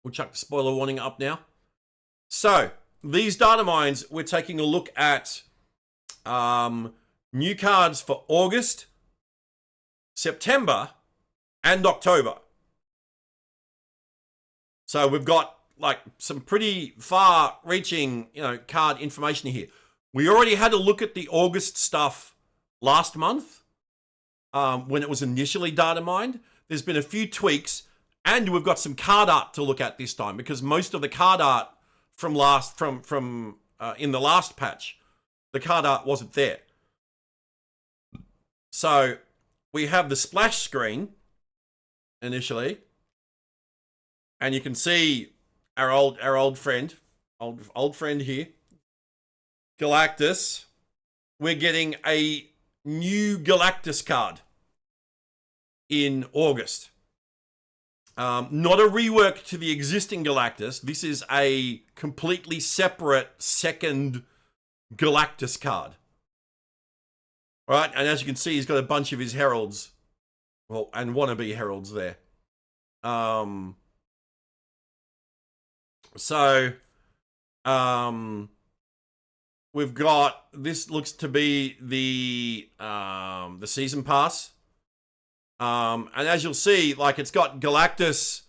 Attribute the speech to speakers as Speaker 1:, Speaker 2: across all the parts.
Speaker 1: We'll chuck the spoiler warning up now. So, these data mines, we're taking a look at new cards for August, September, and October. So we've got like some pretty far-reaching, card information here. We already had a look at the August stuff last month when it was initially data mined. There's been a few tweaks, and we've got some card art to look at this time because most of the card art from in the last patch, the card art wasn't there. So we have the splash screen initially, and you can see our old friend here, Galactus. We're getting a new Galactus card in August. Not a rework to the existing Galactus. This is a completely separate second Galactus card. All right, and as you can see, he's got a bunch of his heralds, well, and wannabe heralds there. We've got, this looks to be the season pass. And as you'll see, like, it's got Galactus.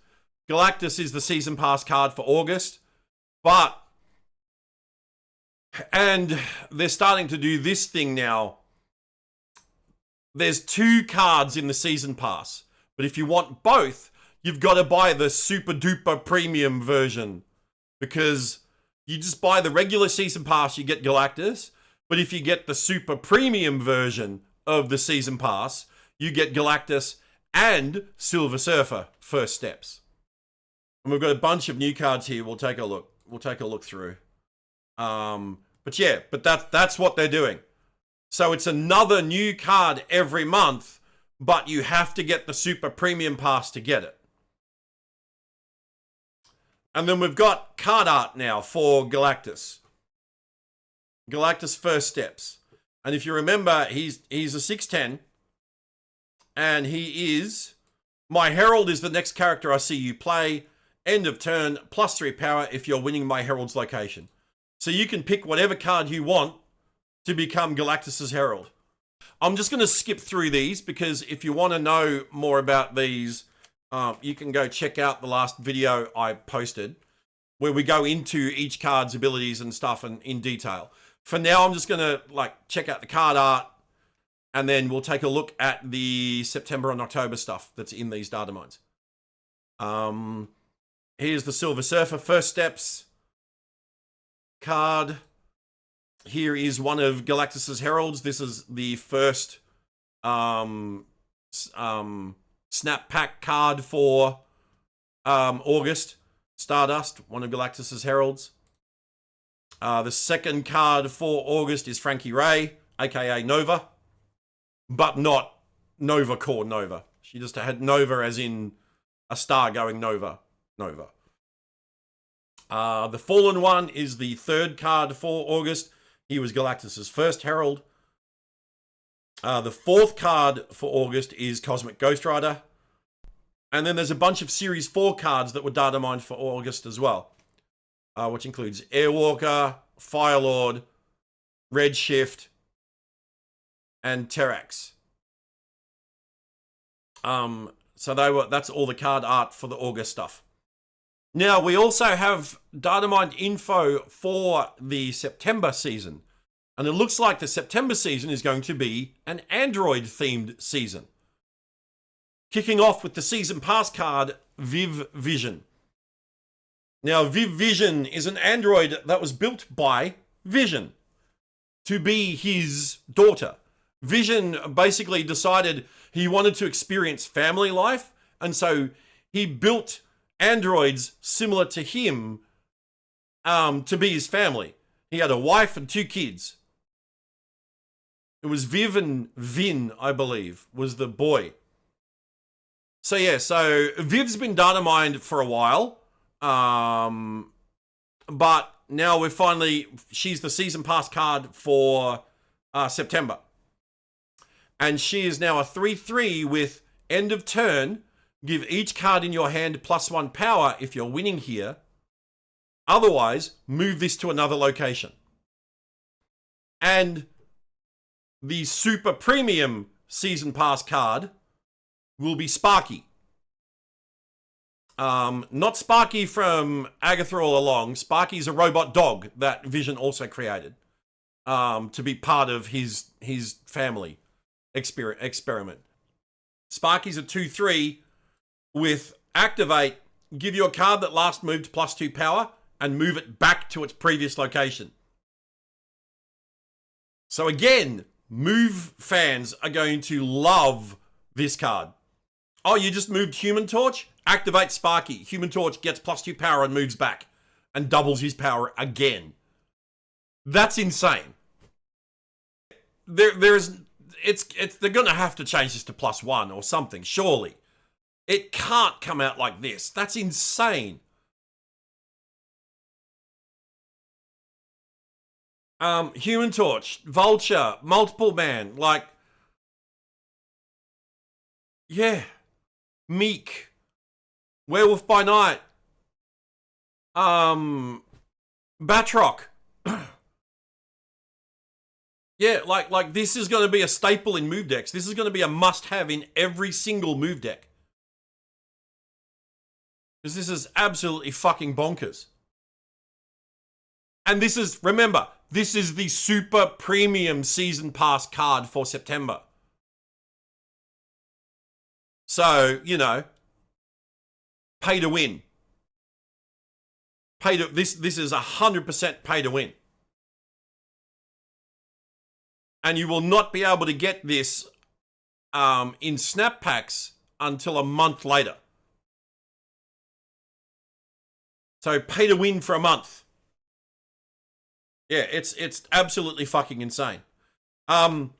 Speaker 1: Galactus is the season pass card for August. And they're starting to do this thing now. There's 2 cards in the season pass. But if you want both, you've got to buy the super duper premium version. Because you just buy the regular season pass, you get Galactus. But if you get the super premium version of the season pass, you get Galactus and Silver Surfer first steps. And we've got a bunch of new cards here. We'll take a look. We'll take a look through. But that's what they're doing. So it's another new card every month, but you have to get the super premium pass to get it. And then we've got card art now for Galactus. Galactus first steps. And if you remember, he's a 6'10", and he is, my Herald is the next character I see you play. End of turn, +3 power if you're winning my Herald's location. So you can pick whatever card you want to become Galactus's Herald. I'm just going to skip through these because if you want to know more about these, you can go check out the last video I posted where we go into each card's abilities and stuff and in detail. For now, I'm just going to check out the card art, and then we'll take a look at the September and October stuff that's in these data mines. Here's the Silver Surfer first steps card. Here is one of Galactus's Heralds. This is the first snap pack card for August. Stardust, one of Galactus's Heralds. The second card for August is Frankie Ray, aka Nova, but not Nova Core Nova. She just had Nova as in a star going Nova. The Fallen one is the third card for August. He was Galactus's first Herald. The fourth card for August is Cosmic Ghost Rider. And then there's a bunch of Series 4 cards that were data mined for August as well. Which includes Airwalker, Firelord, Redshift, and Terrax. So that's all the card art for the August stuff. Now, we also have data mined info for the September season. And it looks like the September season is going to be an Android-themed season. Kicking off with the season pass card, Viv Vision. Now, Viv Vision is an android that was built by Vision to be his daughter. Vision basically decided he wanted to experience family life, and so he built androids similar to him to be his family. He had a wife and 2 kids. It was Viv and Vin, I believe, was the boy. So yeah, so Viv's been data mined for a while. But now she's the season pass card for September. And she is now a 3/3 with end of turn. Give each card in your hand +1 power if you're winning here. Otherwise, move this to another location. And the super premium season pass card will be Sparky. Not Sparky from Agatha All Along. Sparky's a robot dog that Vision also created to be part of his family experiment. Sparky's a 2/3 with activate, give you a card that last moved +2 power and move it back to its previous location. So again, Move fans are going to love this card. Oh, you just moved Human Torch? Activate Sparky. Human Torch gets +2 power and moves back and doubles his power again. That's insane. They're going to have to change this to +1 or something, surely. It can't come out like this. That's insane. Human Torch, Vulture, Multiple Man, like, yeah, Meek, Werewolf by Night, Batroc. Yeah, like this is going to be a staple in move decks. This is going to be a must-have in every single move deck. Because this is absolutely fucking bonkers. And this is, remember, this is the super premium season pass card for September. So, you know, pay to win. This is 100% pay to win. And you will not be able to get this in snap packs until a month later. So pay to win for a month. Yeah, it's absolutely fucking insane. But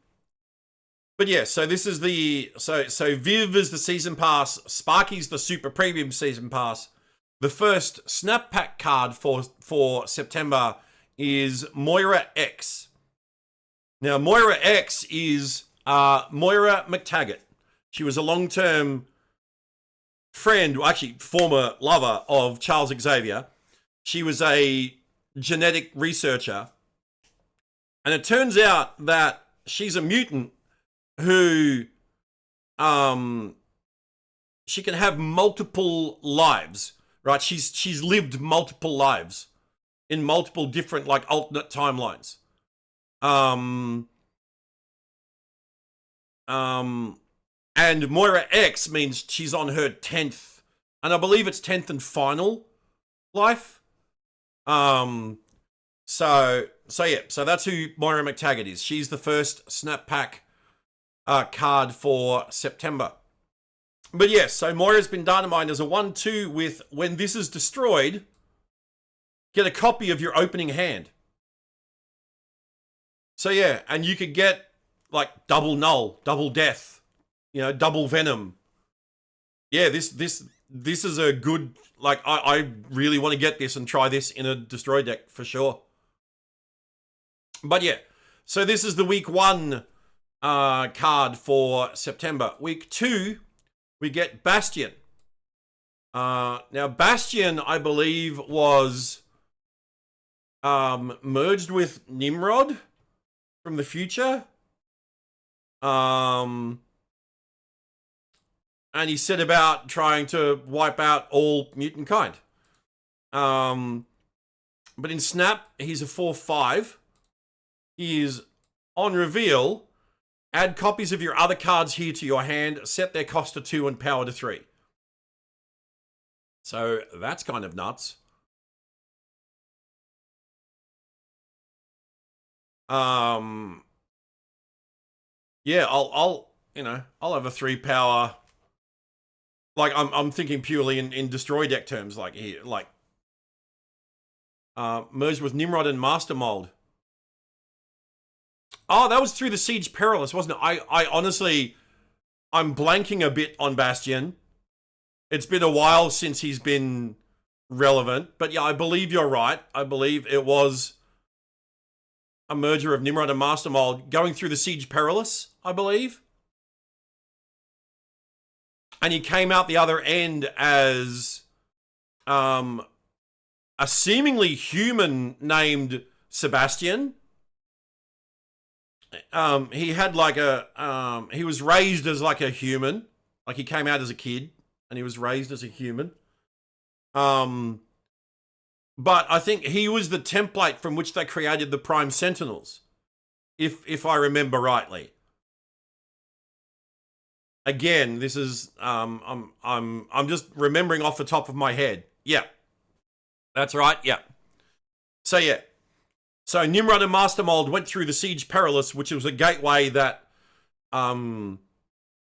Speaker 1: yeah, so this is the so Viv is the season pass, Sparky's the super premium season pass. The first snap pack card for September is Moira X. Now Moira X is Moira McTaggart. She was a long-term friend, well, actually former lover of Charles Xavier. She was a genetic researcher, and it turns out that she's a mutant who she can have multiple lives, right? She's lived multiple lives in multiple different, like, alternate timelines. And Moira X means she's on her 10th, and I believe it's 10th and final life. So that's who Moira McTaggart is. She's the first snap pack card for September. But yes, so Moira's been datamined as a 1/2 with, when this is destroyed, get a copy of your opening hand. So yeah, and you could get like double null, double death, you know, double venom. Yeah, this is a good, like, I really want to get this and try this in a destroy deck for sure. But yeah, so this is the week 1 card for September. Week 2, we get Bastion. Now Bastion, I believe, was merged with Nimrod from the future. And he set about trying to wipe out all mutant kind. But in Snap, he's a 4/5. He is, on reveal, add copies of your other cards here to your hand, set their cost to 2 and power to 3. So that's kind of nuts. Yeah, I'll have a 3 power. Like, I'm thinking purely in destroy deck terms, like here, like merged with Nimrod and Master Mold. Oh, that was through the Siege Perilous, wasn't it? I honestly, I'm blanking a bit on Bastion. It's been a while since he's been relevant, but yeah, I believe you're right. I believe it was a merger of Nimrod and Master Mold going through the Siege Perilous, I believe. and he came out the other end as a seemingly human named Sebastian. He had like he was raised as like a human, like he came out as a kid and he was raised as a human. But I think he was the template from which they created the Prime Sentinels, if I remember rightly. Again, this is I'm just remembering off the top of my head. Yeah, that's right. Yeah. So yeah, so Nimrod and Master Mold went through the Siege Perilous, which was a gateway that, when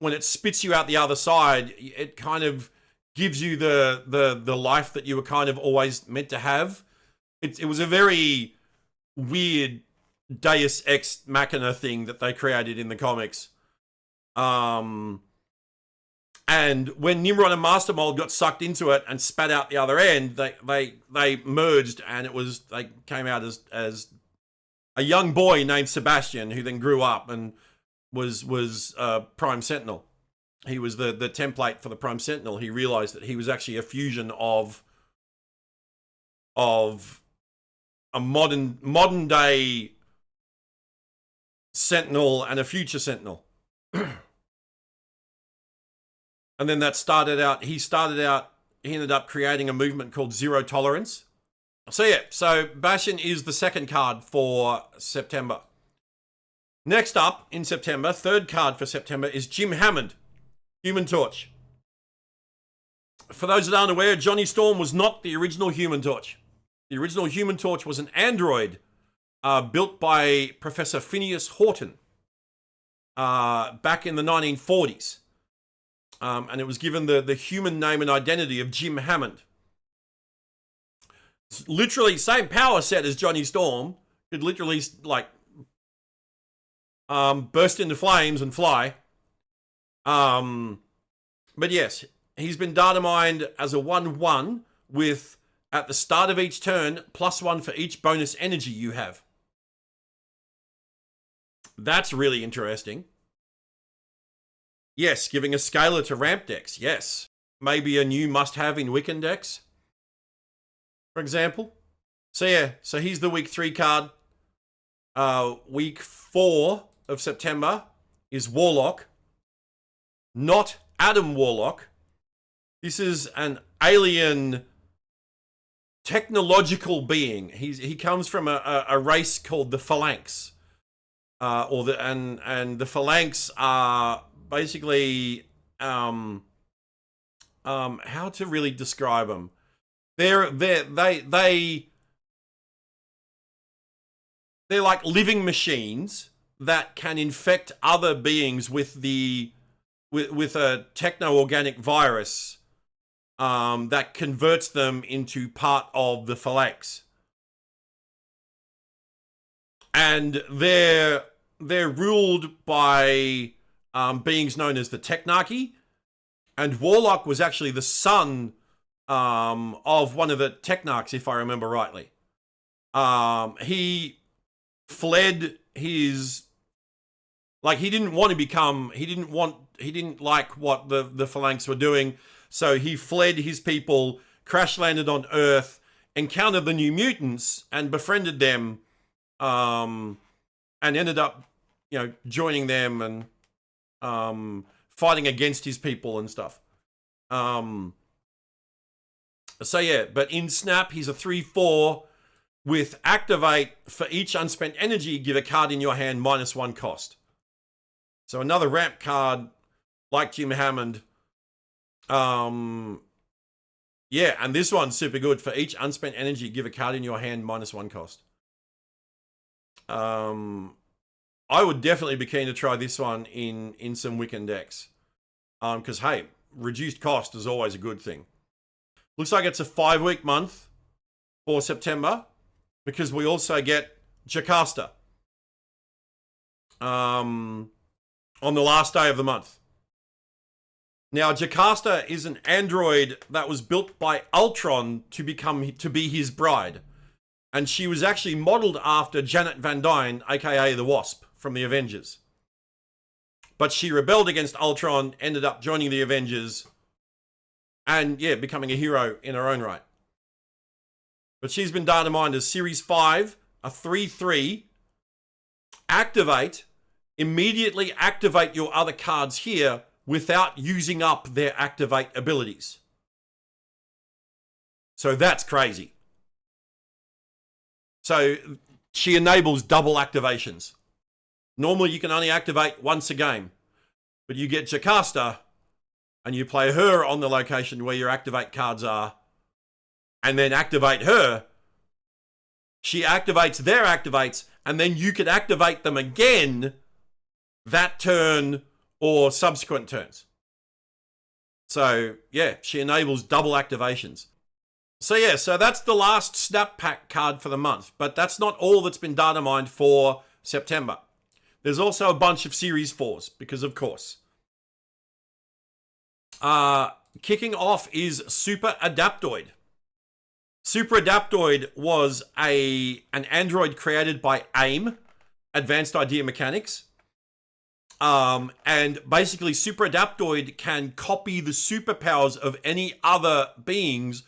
Speaker 1: it spits you out the other side, it kind of gives you the life that you were kind of always meant to have. It was a very weird Deus Ex Machina thing that they created in the comics. And when Nimrod and Master Mold got sucked into it and spat out the other end, they merged, and they came out as a young boy named Sebastian, who then grew up and was Prime Sentinel. He was the template for the Prime Sentinel. He realized that he was actually a fusion of a modern day Sentinel and a future Sentinel. And then he ended up creating a movement called Zero Tolerance. So yeah, so Bastion is the second card for September. Next up in September, third card for September, is Jim Hammond, Human Torch. For those that aren't aware, Johnny Storm was not the original Human Torch. The original Human Torch was an android built by Professor Phineas Horton back in the 1940s. And it was given the human name and identity of Jim Hammond. It's literally same power set as Johnny Storm. Could literally like burst into flames and fly. But yes, he's been data mined as a 1/1 with, at the start of each turn, +1 for each bonus energy you have. That's really interesting. Yes, giving a scalar to ramp decks. Yes. Maybe a new must-have in Wiccan decks, for example. So yeah, so here's the week 3 card. Week 4 of September is Warlock. Not Adam Warlock. This is an alien technological being. He comes from a race called the Phalanx. And the Phalanx are basically how to really describe them. They're like living machines that can infect other beings with a techno-organic virus that converts them into part of the Phalanx. And they're ruled by beings known as the Technarchy, and Warlock was actually the son of one of the Technarchs, if I remember rightly. He fled his, like, he didn't like what the Phalanx were doing, so he fled his people, crash landed on Earth, encountered the New Mutants, and befriended them, and ended up, joining them and fighting against his people and stuff. So yeah, but in Snap, he's a 3/4 with activate. For each unspent energy, give a card in your hand -1 cost. So another ramp card like Jim Hammond. Yeah, and this one's super good. For each unspent energy, give a card in your hand -1 cost. I would definitely be keen to try this one in some Wiccan decks. Because, hey, reduced cost is always a good thing. Looks like it's a 5-week month for September, because we also get Jocasta on the last day of the month. Now, Jocasta is an android that was built by Ultron to be his bride. And she was actually modeled after Janet Van Dyne, aka the Wasp, from the Avengers. but she rebelled against Ultron, ended up joining the Avengers, and yeah, becoming a hero in her own right. But she's been data mined as Series 5, a 3/3. Activate, immediately activate your other cards here without using up their activate abilities. So that's crazy. So she enables double activations. Normally you can only activate once a game, but you get Jocasta and you play her on the location where your activate cards are and then activate her. She activates their activates and then you can activate them again that turn or subsequent turns. So yeah, she enables double activations. So yeah, so that's the last Snap Pack card for the month, but that's not all that's been data mined for September. There's also a bunch of Series 4s, because of course. Kicking off is Super Adaptoid. Super Adaptoid was an android created by AIM, Advanced Idea Mechanics. And basically Super Adaptoid can copy the superpowers of any other beings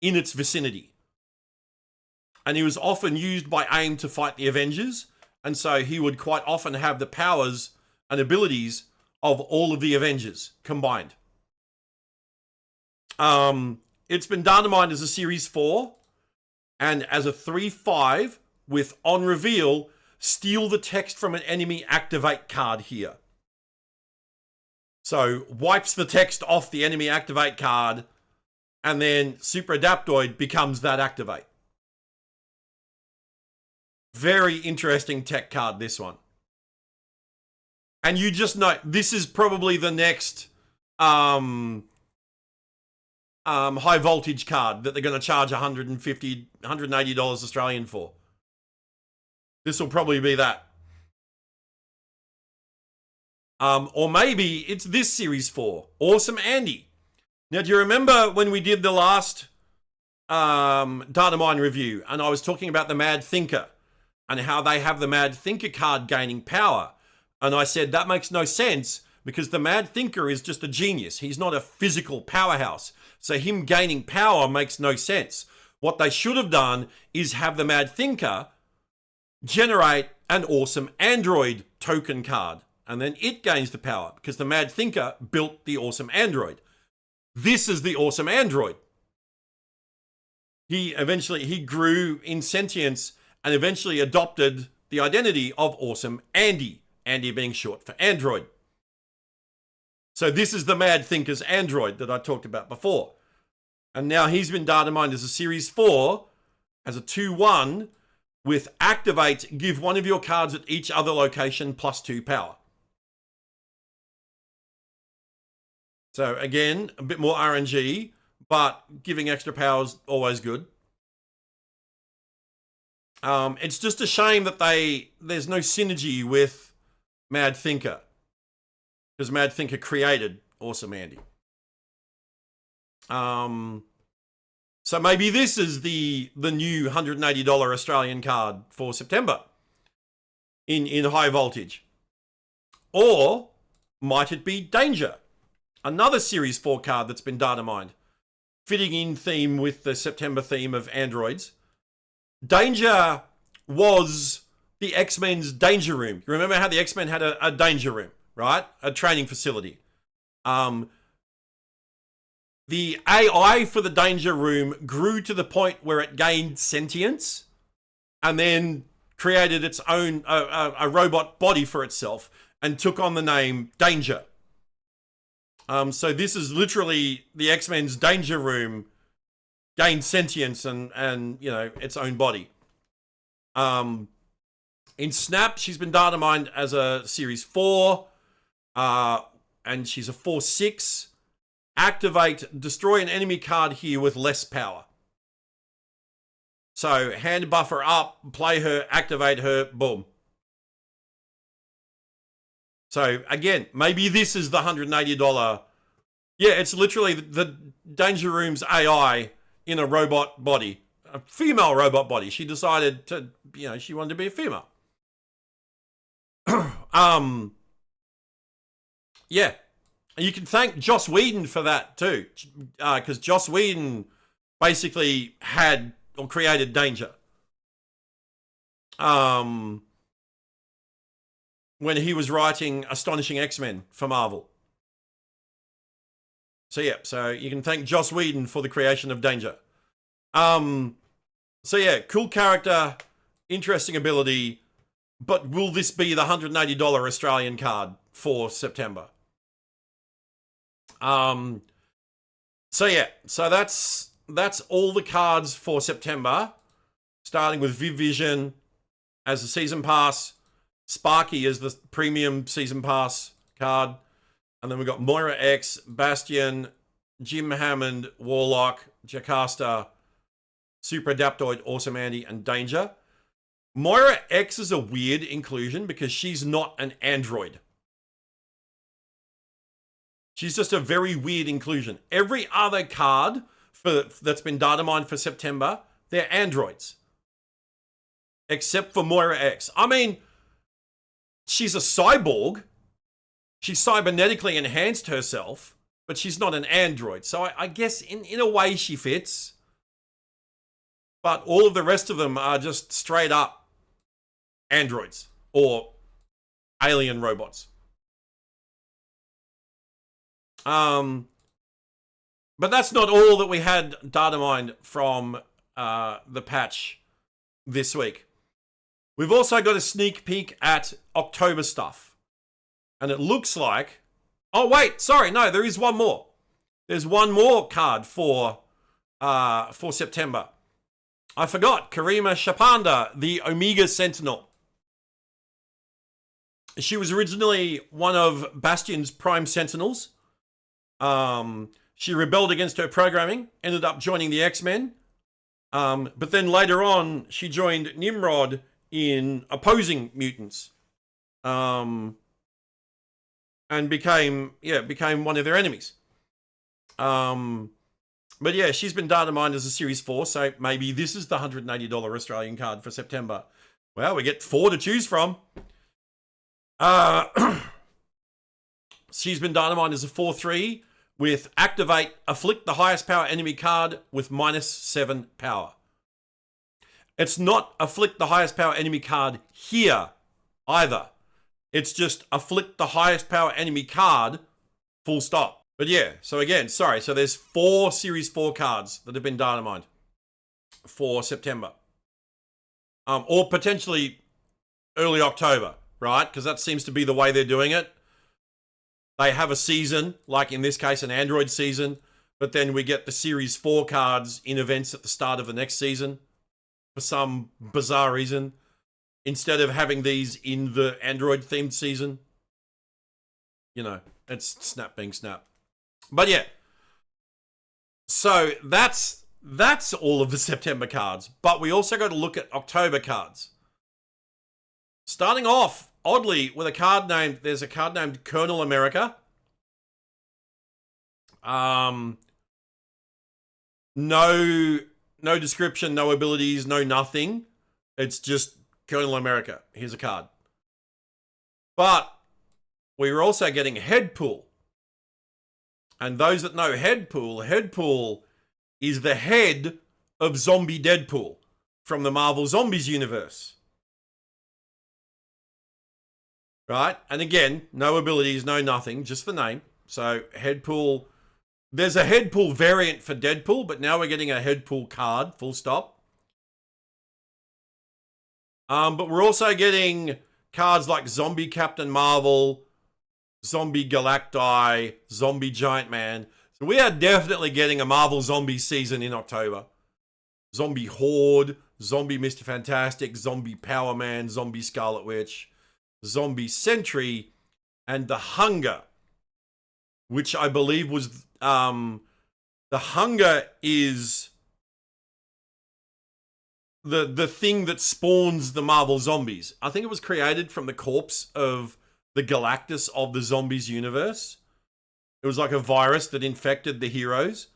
Speaker 1: in its vicinity. And he was often used by AIM to fight the Avengers, and so he would quite often have the powers and abilities of all of the Avengers combined. It's been data mined as a Series 4 and as a 3/5 with on reveal, steal the text from an enemy activate card here. So wipes the text off the enemy activate card and then Super Adaptoid becomes that activate. Very interesting tech card, this one. And you just know, this is probably the next high voltage card that they're going to charge $150, $180 Australian for. This will probably be that. Or maybe it's this Series 4. Awesome Andy. Now, do you remember when we did the last data mine review and I was talking about the Mad Thinker and how they have the Mad Thinker card gaining power? And I said that makes no sense because the Mad Thinker is just a genius. He's not a physical powerhouse. So him gaining power makes no sense. What they should have done is have the Mad Thinker generate an awesome android token card. And then it gains the power because the Mad Thinker built the awesome android. This is the awesome android. He grew in sentience and eventually adopted the identity of awesome Andy. Andy being short for android. So this is the Mad Thinker's android that I talked about before. And now he's been data mined as a Series 4, as a 2/1, with activate, give one of your cards at each other location +2 power. So again, a bit more RNG, but giving extra power is always good. It's just a shame that there's no synergy with Mad Thinker, because Mad Thinker created Awesome Andy. So maybe this is the new $180 Australian card for September in high voltage. Or might it be Danger? Another Series 4 card that's been data mined, fitting in theme with the September theme of androids. Danger was the X-Men's Danger Room. You remember how the X-Men had a Danger Room, right? A training facility. The AI for the Danger Room grew to the point where it gained sentience and then created its own a robot body for itself and took on the name Danger. So this is literally the X-Men's Danger Room gained sentience and you know, its own body. In Snap, she's been data mined as a Series 4, and she's a 4/6. Activate, destroy an enemy card here with less power. So hand buffer up, play her, activate her, boom. So again, maybe this is the $180. Yeah, it's literally the Danger Room's AI in a robot body, a female robot body. She decided to, you know, she wanted to be a female. Yeah. And you can thank Joss Whedon for that too, because Joss Whedon basically had or created Danger. When he was writing Astonishing X-Men for Marvel. So yeah, so you can thank Joss Whedon for the creation of Danger. So yeah, cool character, interesting ability, but will this be the $180 Australian card for September? So yeah, so that's all the cards for September, starting with Viv Vision as the season pass, Sparky as the premium season pass card, and then we've got Moira X, Bastion, Jim Hammond, Warlock, Jocasta, Super Adaptoid, Awesome Andy, and Danger. Moira X is a weird inclusion because she's not an android. She's just a very weird inclusion. Every other card that's been data mined for September, they're androids. Except for Moira X. I mean, she's a cyborg. She cybernetically enhanced herself, but she's not an android. So I guess in a way she fits. But all of the rest of them are just straight up androids or alien robots. But that's not all that we had data mined from the patch this week. We've also got a sneak peek at October stuff. And it looks like... Oh, wait, sorry, no, there is one more. There's one more card for September. I forgot, Karima Shapanda, the Omega Sentinel. She was originally one of Bastion's Prime Sentinels. She rebelled against her programming, ended up joining the X-Men. But then later on, she joined Nimrod in opposing mutants. And became one of their enemies. But yeah, she's been data mined as a Series 4, so maybe this is the $180 Australian card for September. Well, we get 4 to choose from. She's been data mined as a 4/3 with Activate, afflict the highest power enemy card with -7 power. It's not afflict the highest power enemy card here either. It's just afflict the highest power enemy card, full stop. But yeah, so again, sorry. So there's 4 Series 4 cards that have been data mined for September. Or potentially early October, right? Because that seems to be the way they're doing it. They have a season, like in this case, an Android season. But then we get the Series 4 cards in events at the start of the next season. For some bizarre reason. Instead of having these in the Android-themed season. You know, it's Snap being Snap. But yeah. So that's all of the September cards. But we also got to look at October cards. Starting off, oddly, with there's a card named Colonel America. No description, no abilities, no nothing. It's just Colonel America. Here's a card. But we were also getting Headpool. And those that know Headpool is the head of Zombie Deadpool from the Marvel Zombies universe. Right? And again, no abilities, no nothing, just the name. So Headpool, there's a Headpool variant for Deadpool, but now we're getting a Headpool card, full stop. But we're also getting cards like Zombie Captain Marvel, Zombie Galacti, Zombie Giant Man. So we are definitely getting a Marvel Zombie season in October. Zombie Horde, Zombie Mr. Fantastic, Zombie Power Man, Zombie Scarlet Witch, Zombie Sentry, and The Hunger, which I believe was... The Hunger is the thing that spawns the Marvel zombies. I think it was created from the corpse of the Galactus of the Zombies universe. It was like a virus that infected the heroes,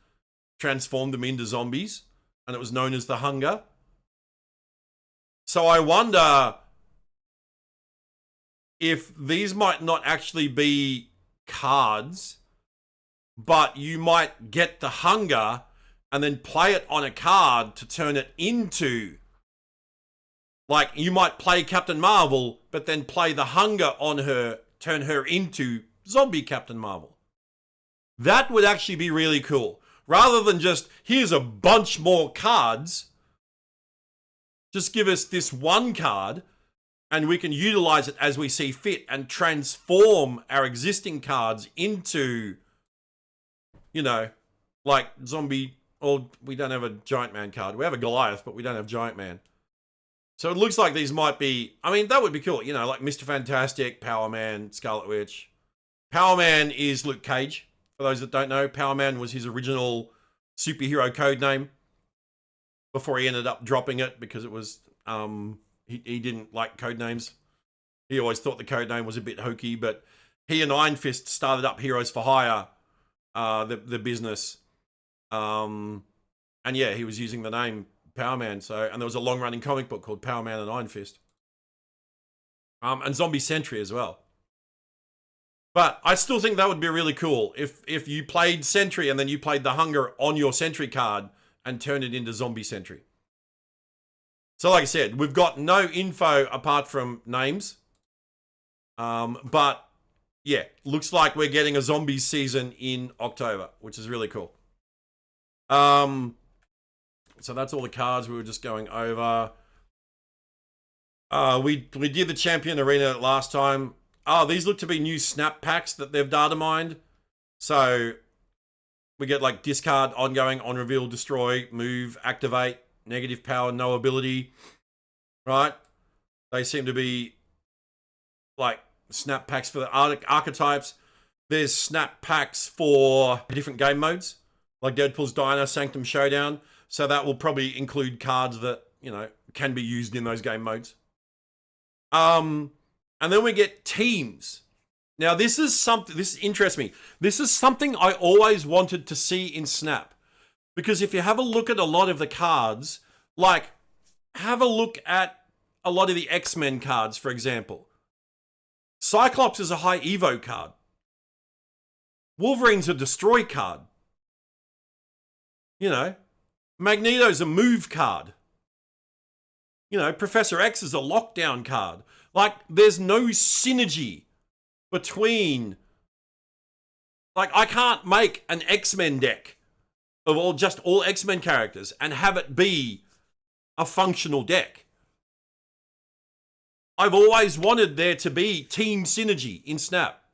Speaker 1: transformed them into zombies, and it was known as the Hunger. So I wonder if these might not actually be cards, but you might get the hunger and then play it on a card to turn it into, like, you might play Captain Marvel, but then play the hunger on her, turn her into zombie Captain Marvel. That would actually be really cool. Rather than just, here's a bunch more cards, just give us this one card and we can utilize it as we see fit and transform our existing cards into, you know, like zombie, or we don't have a Giant Man card. We have a Goliath, but we don't have Giant Man. So it looks like these might be, I mean, that would be cool. You know, like Mr. Fantastic, Power Man, Scarlet Witch. Power Man is Luke Cage. For those that don't know, Power Man was his original superhero code name before he ended up dropping it because it was, he didn't like code names. He always thought the code name was a bit hokey, but he and Iron Fist started up Heroes for Hire, the business. And yeah, he was using the name Power Man. So, and there was a long running comic book called Power Man and Iron Fist. And Zombie Sentry as well. But I still think that would be really cool if you played Sentry and then you played the hunger on your Sentry card and turned it into Zombie Sentry. So like I said, we've got no info apart from names. But yeah, looks like we're getting a zombies season in October, which is really cool. So that's all the cards we were just going over. We did the Champion Arena last time. Oh, these look to be new snap packs that they've data mined. So we get like discard, ongoing, on reveal, destroy, move, activate, negative power, no ability. Right? They seem to be like snap packs for the archetypes. There's snap packs for different game modes, like Deadpool's Diner, Sanctum Showdown. So that will probably include cards that, you know, can be used in those game modes. And then we get teams. Now, this interests me. This is something I always wanted to see in Snap. Because if you have a look at a lot of the cards, like, have a look at a lot of the X-Men cards, for example. Cyclops is a high Evo card. Wolverine's a destroy card. You know, Magneto's a move card. You know, Professor X is a lockdown card. Like, there's no synergy between... Like, I can't make an X-Men deck of all X-Men characters and have it be a functional deck. I've always wanted there to be team synergy in Snap.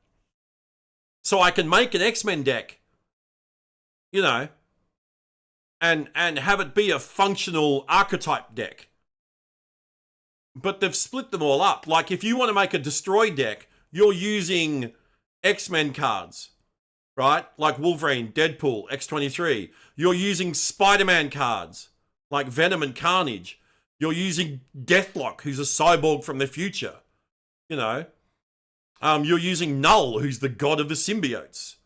Speaker 1: So I can make an X-Men deck, you know, and have it be a functional archetype deck. But they've split them all up. Like, if you want to make a destroy deck, you're using X-Men cards, right? Like Wolverine, Deadpool, X-23. You're using Spider-Man cards, like Venom and Carnage. You're using Deathlock, who's a cyborg from the future. You know? You're using Null, who's the god of the symbiotes.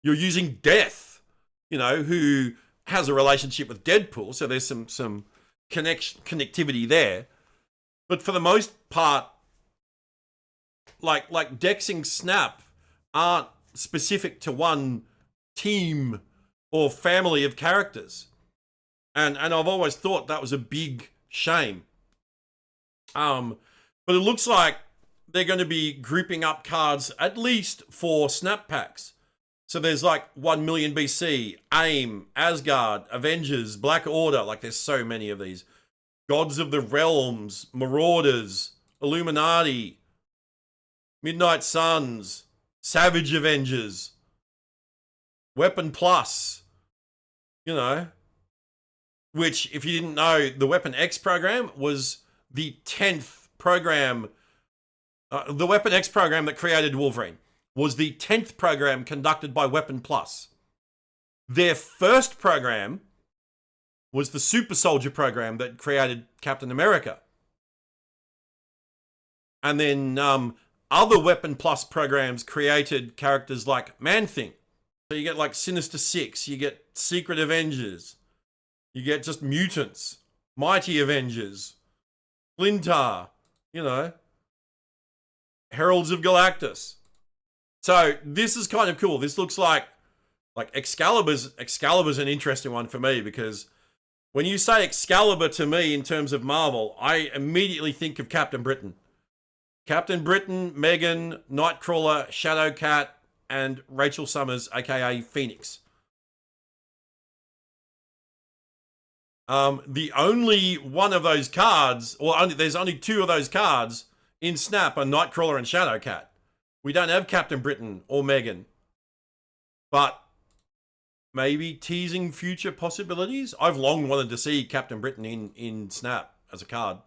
Speaker 1: You're using Death, you know, who has a relationship with Deadpool, so there's some connectivity there. But for the most part, like Dexing Snap aren't specific to one team or family of characters. And I've always thought that was a big shame. But it looks like they're going to be grouping up cards at least for Snap packs. So there's like 1 million BC, AIM, Asgard, Avengers, Black Order. Like, there's so many of these. Gods of the Realms, Marauders, Illuminati, Midnight Suns, Savage Avengers, Weapon Plus, you know, which, if you didn't know, the Weapon X program was the 10th program. The Weapon X program that created Wolverine was the 10th program conducted by Weapon Plus. Their first program was the Super Soldier program that created Captain America. And then other Weapon Plus programs created characters like Man-Thing. So you get like Sinister Six, you get Secret Avengers, you get just mutants, Mighty Avengers, Flintar, you know, Heralds of Galactus. So this is kind of cool. This looks like Excalibur's an interesting one for me, because when you say Excalibur to me in terms of Marvel, I immediately think of Captain Britain. Captain Britain, Megan, Nightcrawler, Shadowcat, and Rachel Summers, aka Phoenix. The only one of those cards, there's only two of those cards in Snap are Nightcrawler and Shadowcat. We don't have Captain Britain or Megan. But maybe teasing future possibilities. I've long wanted to see Captain Britain in Snap as a card.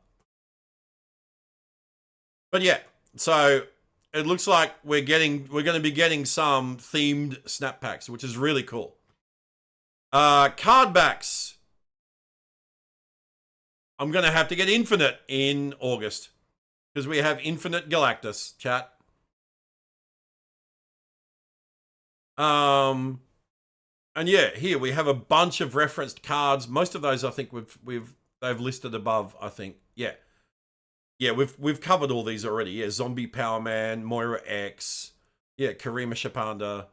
Speaker 1: But yeah, so it looks like we're going to be getting some themed Snap packs, which is really cool. Card backs. I'm going to have to get Infinite in August, because we have Infinite Galactus, chat. And yeah, here we have a bunch of referenced cards. Most of those I think they've listed above, I think. Yeah. Yeah, we've covered all these already. Yeah, Zombie Power Man, Moira X, yeah, Karima Shapanda.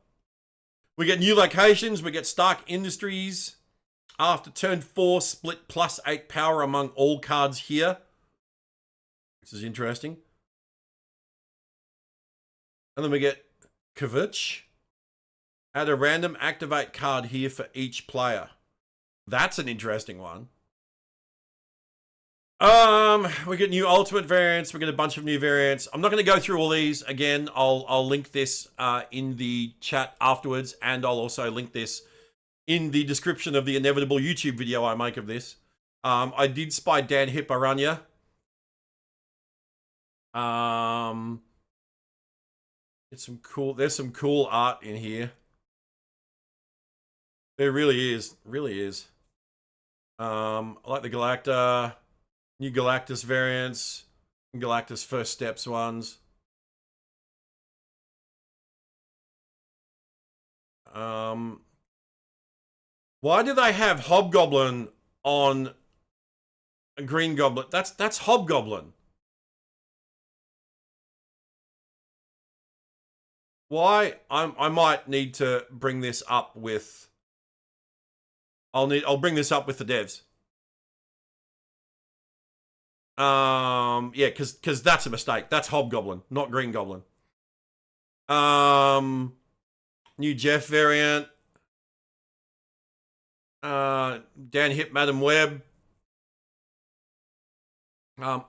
Speaker 1: We get new locations, we get Stark Industries. After turn 4, split +8 power among all cards here. This is interesting. And then we get Kavich. Add a random activate card here for each player. That's an interesting one. We get new ultimate variants. We get a bunch of new variants. I'm not going to go through all these again. I'll link this in the chat afterwards, and I'll also link this in the description of the inevitable YouTube video I make of this. I did spy Dan Hipparanya. There's some cool art in here. There really is. I like the new Galactus variants, Galactus First Steps ones. Why do they have Hobgoblin on a Green Goblin? That's Hobgoblin. Why? I might need to bring this up with. I'll bring this up with the devs. Yeah, because that's a mistake. That's Hobgoblin, not Green Goblin. New Jeff variant. Dan Hip, Madam Web.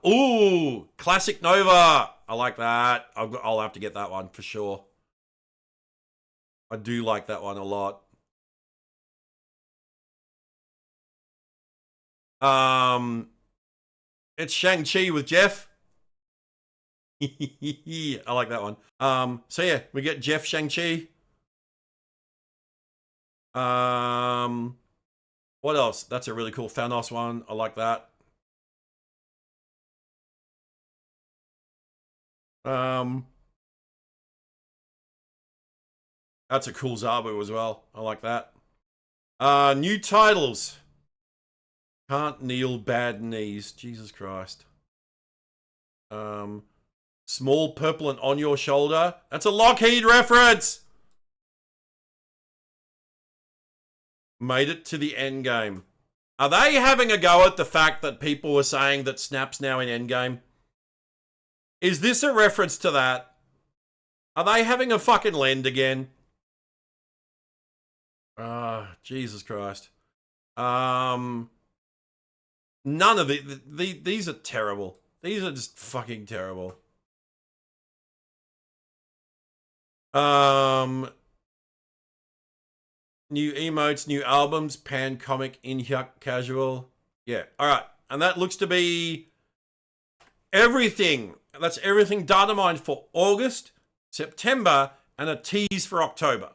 Speaker 1: Ooh, Classic Nova. I like that. I'll have to get that one for sure. I do like that one a lot. It's Shang-Chi with Jeff. I like that one. So yeah, we get Jeff Shang-Chi. What else? That's a really cool Thanos one. I like that. That's a cool Zabu as well. I like that. New titles. Can't kneel, bad knees. Jesus Christ. Small purple and on your shoulder. That's a Lockheed reference. Made it to the end game. Are they having a go at the fact that people were saying that Snap's now in endgame? Is this a reference to that? Are they having a fucking lend again? Jesus Christ. None of it. These are terrible. These are just fucking terrible. New emotes, new albums, Pan Comic, Inhyuk Casual. Yeah, alright. And that looks to be everything. That's everything datamined for August, September, and a tease for October.